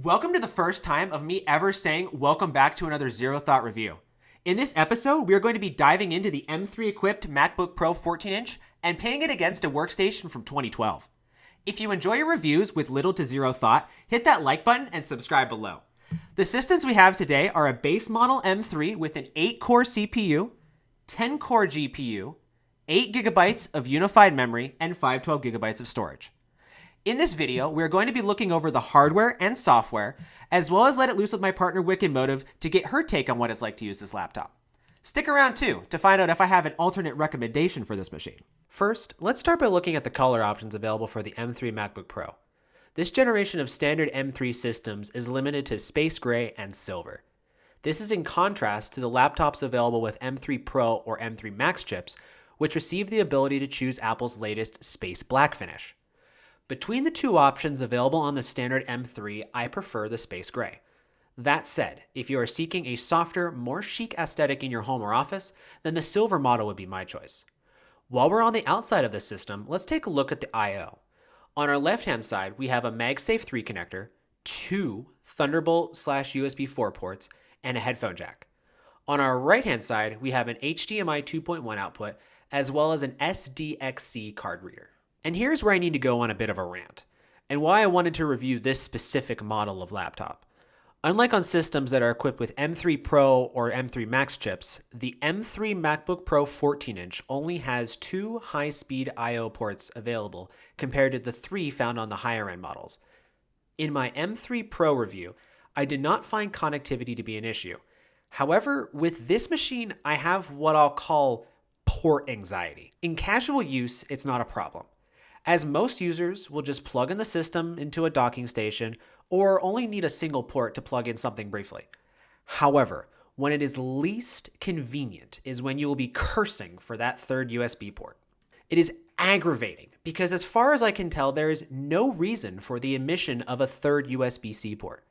Welcome to the first time of me ever saying welcome back to another Zero Thought review. In this episode, we are going to be diving into the M3 equipped MacBook Pro 14-inch and pitting it against a workstation from 2012. If you enjoy your reviews with little to zero thought, hit that like button and subscribe below. The systems we have today are a base model M3 with an 8-core CPU, 10-core GPU, 8 gigabytes of unified memory, and 512 gigabytes of storage. In this video, we're going to be looking over the hardware and software, as well as let it loose with my partner Wicked Motive to get her take on what it's like to use this laptop. Stick around too to find out if I have an alternate recommendation for this machine. First, let's start by looking at the color options available for the M3 MacBook Pro. This generation of standard M3 systems is limited to space gray and silver. This is in contrast to the laptops available with M3 Pro or M3 Max chips, which receive the ability to choose Apple's latest space black finish. Between the two options available on the standard M3, I prefer the space gray. That said, if you are seeking a softer, more chic aesthetic in your home or office, then the silver model would be my choice. While we're on the outside of the system, let's take a look at the I/O. On our left-hand side, we have a MagSafe 3 connector, 2 Thunderbolt/USB 4 ports, and a headphone jack. On our right-hand side, we have an HDMI 2.1 output, as well as an SDXC card reader. And here's where I need to go on a bit of a rant, and why I wanted to review this specific model of laptop. Unlike on systems that are equipped with M3 Pro or M3 Max chips, the M3 MacBook Pro 14-inch only has 2 high-speed I/O ports available compared to the 3 found on the higher-end models. In my M3 Pro review, I did not find connectivity to be an issue. However, with this machine, I have what I'll call port anxiety. In casual use, it's not a problem, as most users will just plug in the system into a docking station or only need a single port to plug in something briefly. However, when it is least convenient is when you will be cursing for that third USB port. It is aggravating because as far as I can tell, there is no reason for the omission of a third USB-C port.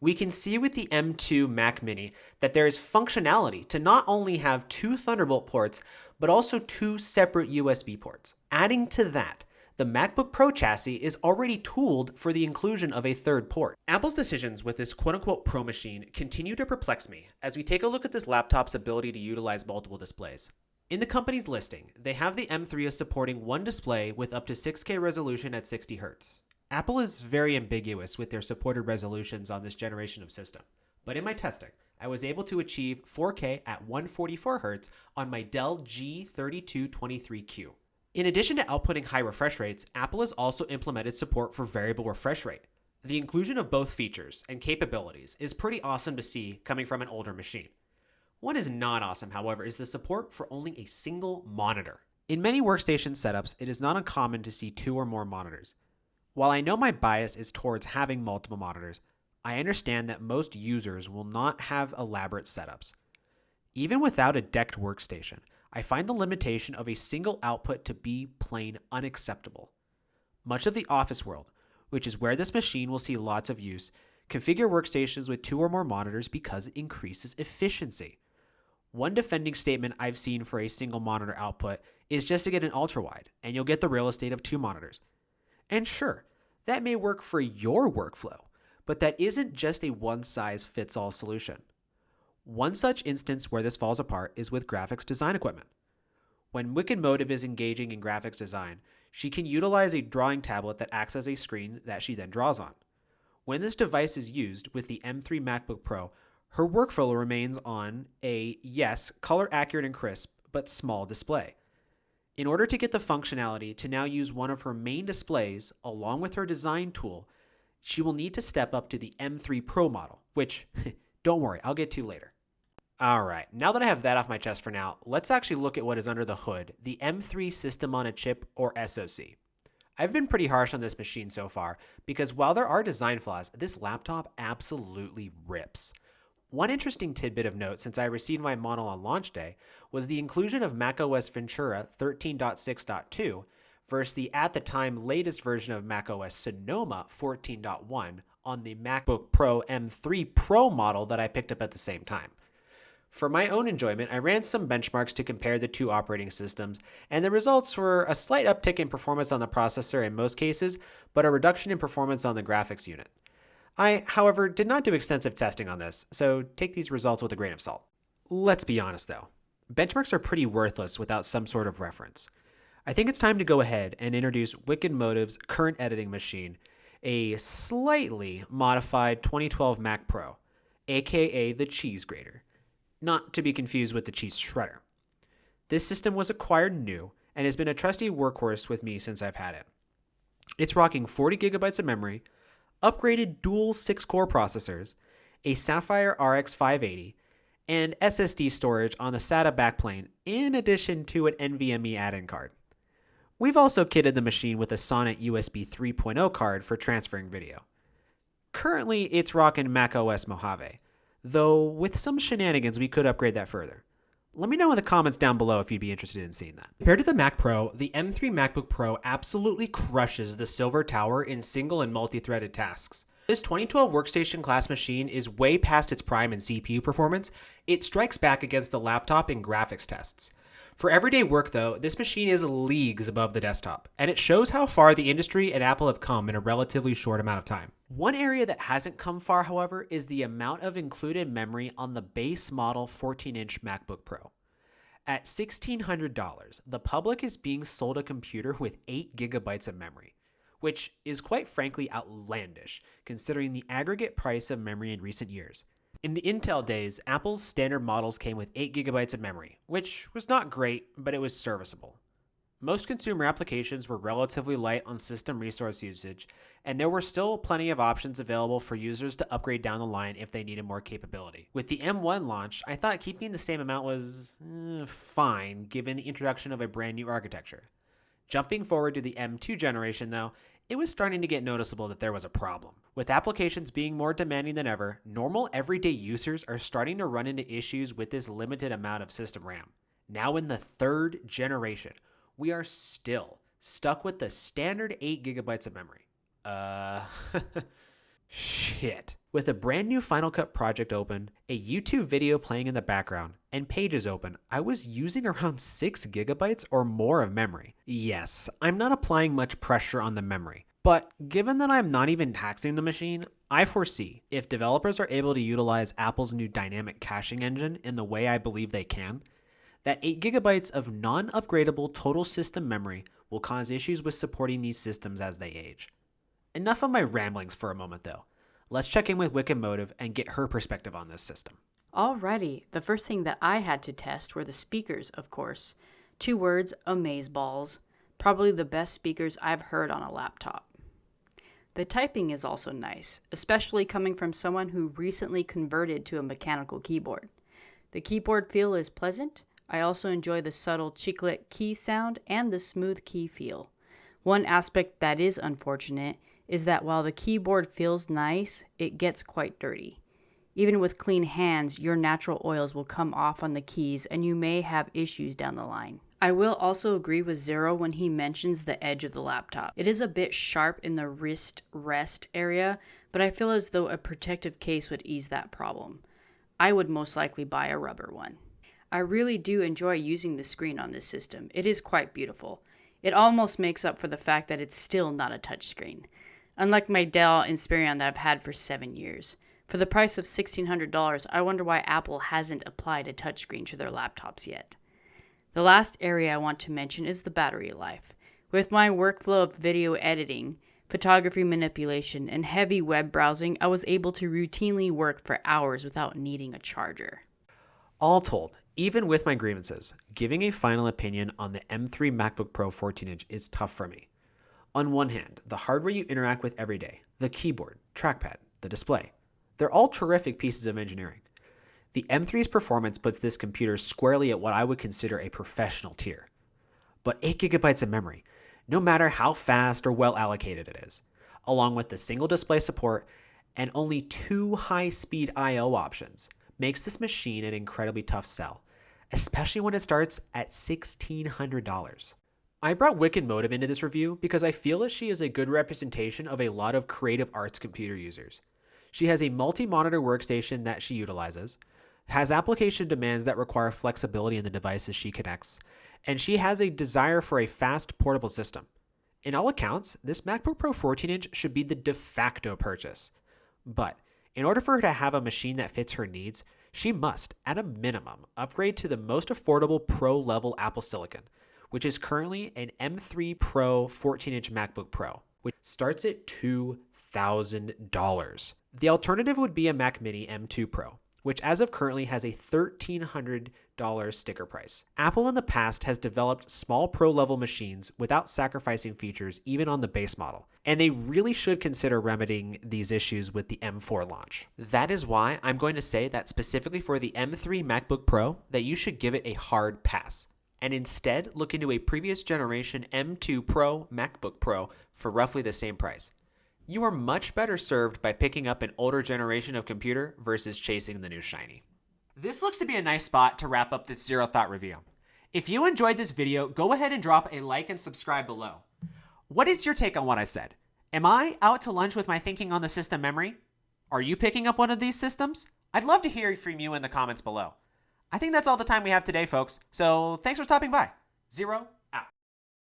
We can see with the M2 Mac Mini that there is functionality to not only have 2 Thunderbolt ports, but also 2 separate USB ports. Adding to that, the MacBook Pro chassis is already tooled for the inclusion of a third port. Apple's decisions with this quote-unquote Pro machine continue to perplex me as we take a look at this laptop's ability to utilize multiple displays. In the company's listing, they have the M3 as supporting one display with up to 6K resolution at 60 Hz. Apple is very ambiguous with their supported resolutions on this generation of system, but in my testing, I was able to achieve 4K at 144 Hz on my Dell G3223Q. In addition to outputting high refresh rates, Apple has also implemented support for variable refresh rate. The inclusion of both features and capabilities is pretty awesome to see coming from an older machine. What is not awesome, however, is the support for only a single monitor. In many workstation setups, it is not uncommon to see 2 or more monitors. While I know my bias is towards having multiple monitors, I understand that most users will not have elaborate setups. Even without a decked workstation, I find the limitation of a single output to be plain unacceptable. Much of the office world, which is where this machine will see lots of use, configure workstations with 2 or more monitors because it increases efficiency. One defending statement I've seen for a single monitor output is just to get an ultra-wide, and you'll get the real estate of 2 monitors. And sure, that may work for your workflow, but that isn't just a one-size-fits-all solution. One such instance where this falls apart is with graphics design equipment. When Wicked Motive is engaging in graphics design, she can utilize a drawing tablet that acts as a screen that she then draws on. When this device is used with the M3 MacBook Pro, her workflow remains on a, yes, color accurate and crisp, but small display. In order to get the functionality to now use one of her main displays along with her design tool, she will need to step up to the M3 Pro model, which, don't worry, I'll get to later. Alright, now that I have that off my chest for now, let's actually look at what is under the hood, the M3 System on a Chip or SOC. I've been pretty harsh on this machine so far, because while there are design flaws, this laptop absolutely rips. One interesting tidbit of note since I received my model on launch day was the inclusion of macOS Ventura 13.6.2 versus the at the time latest version of macOS Sonoma 14.1 on the MacBook Pro M3 Pro model that I picked up at the same time. For my own enjoyment, I ran some benchmarks to compare the two operating systems, and the results were a slight uptick in performance on the processor in most cases, but a reduction in performance on the graphics unit. I, however, did not do extensive testing on this, so take these results with a grain of salt. Let's be honest though, benchmarks are pretty worthless without some sort of reference. I think it's time to go ahead and introduce Wicked Motive's current editing machine, a slightly modified 2012 Mac Pro, aka the cheese grater, not to be confused with the cheese shredder. This system was acquired new and has been a trusty workhorse with me since I've had it. It's rocking 40 gigabytes of memory, upgraded dual 6-core processors, a Sapphire RX 580, and SSD storage on the SATA backplane in addition to an NVMe add-in card. We've also kitted the machine with a Sonnet USB 3.0 card for transferring video. Currently, it's rocking macOS Mojave, though with some shenanigans we could upgrade that further. Let me know in the comments down below if you'd be interested in seeing that. Compared to the Mac Pro, the M3 MacBook Pro absolutely crushes the Silver Tower in single and multi-threaded tasks. This 2012 workstation class machine is way past its prime in CPU performance. It strikes back against the laptop in graphics tests. For everyday work though, this machine is leagues above the desktop, and it shows how far the industry and Apple have come in a relatively short amount of time. One area that hasn't come far, however, is the amount of included memory on the base model 14-inch MacBook Pro. At $1,600, the public is being sold a computer with 8 gigabytes of memory, which is quite frankly outlandish considering the aggregate price of memory in recent years. In the Intel days, Apple's standard models came with 8 gigabytes of memory, which was not great, but it was serviceable. Most consumer applications were relatively light on system resource usage, and there were still plenty of options available for users to upgrade down the line if they needed more capability. With the M1 launch, I thought keeping the same amount was fine, given the introduction of a brand new architecture. Jumping forward to the M2 generation though, it was starting to get noticeable that there was a problem. With applications being more demanding than ever, normal everyday users are starting to run into issues with this limited amount of system RAM. Now in the 3rd generation, we are still stuck with the standard 8 gigabytes of memory. Shit. With a brand new Final Cut project open, a YouTube video playing in the background, and Pages open, I was using around 6 gigabytes or more of memory. Yes, I'm not applying much pressure on the memory, but given that I'm not even taxing the machine, I foresee if developers are able to utilize Apple's new dynamic caching engine in the way I believe they can, that 8 gigabytes of non-upgradable total system memory will cause issues with supporting these systems as they age. Enough of my ramblings for a moment though. Let's check in with Wicked Motive and get her perspective on this system. Alrighty, the first thing that I had to test were the speakers, of course. 2 words, amazeballs. Probably the best speakers I've heard on a laptop. The typing is also nice, especially coming from someone who recently converted to a mechanical keyboard. The keyboard feel is pleasant. I also enjoy the subtle chiclet key sound and the smooth key feel. One aspect that is unfortunate is that while the keyboard feels nice, it gets quite dirty. Even with clean hands, your natural oils will come off on the keys and you may have issues down the line. I will also agree with Zero when he mentions the edge of the laptop. It is a bit sharp in the wrist rest area, but I feel as though a protective case would ease that problem. I would most likely buy a rubber one. I really do enjoy using the screen on this system. It is quite beautiful. It almost makes up for the fact that it's still not a touchscreen. Unlike my Dell Inspiron that I've had for 7 years. For the price of $1,600, I wonder why Apple hasn't applied a touchscreen to their laptops yet. The last area I want to mention is the battery life. With my workflow of video editing, photography manipulation, and heavy web browsing, I was able to routinely work for hours without needing a charger. All told, even with my grievances, giving a final opinion on the M3 MacBook Pro 14-inch is tough for me. On one hand, the hardware you interact with every day, the keyboard, trackpad, the display, they're all terrific pieces of engineering. The M3's performance puts this computer squarely at what I would consider a professional tier. But 8 gigabytes of memory, no matter how fast or well allocated it is, along with the single display support and only 2 high-speed I/O options, makes this machine an incredibly tough sell, especially when it starts at $1,600. I brought Wicked Motive into this review because I feel that she is a good representation of a lot of creative arts computer users. She has a multi-monitor workstation that she utilizes, has application demands that require flexibility in the devices she connects, and she has a desire for a fast, portable system. In all accounts, this MacBook Pro 14-inch should be the de facto purchase. But in order for her to have a machine that fits her needs, she must, at a minimum, upgrade to the most affordable pro-level Apple Silicon, which is currently an M3 Pro 14-inch MacBook Pro, which starts at $2,000. The alternative would be a Mac Mini M2 Pro, which as of currently has a $1,300 sticker price. Apple in the past has developed small pro-level machines without sacrificing features even on the base model, and they really should consider remedying these issues with the M4 launch. That is why I'm going to say that specifically for the M3 MacBook Pro, that you should give it a hard pass, and instead look into a previous generation M2 Pro MacBook Pro for roughly the same price. You are much better served by picking up an older generation of computer versus chasing the new shiny. This looks to be a nice spot to wrap up this Zero Thought review. If you enjoyed this video, go ahead and drop a like and subscribe below. What is your take on what I said? Am I out to lunch with my thinking on the system memory? Are you picking up one of these systems? I'd love to hear from you in the comments below. I think that's all the time we have today, folks, so thanks for stopping by. Zero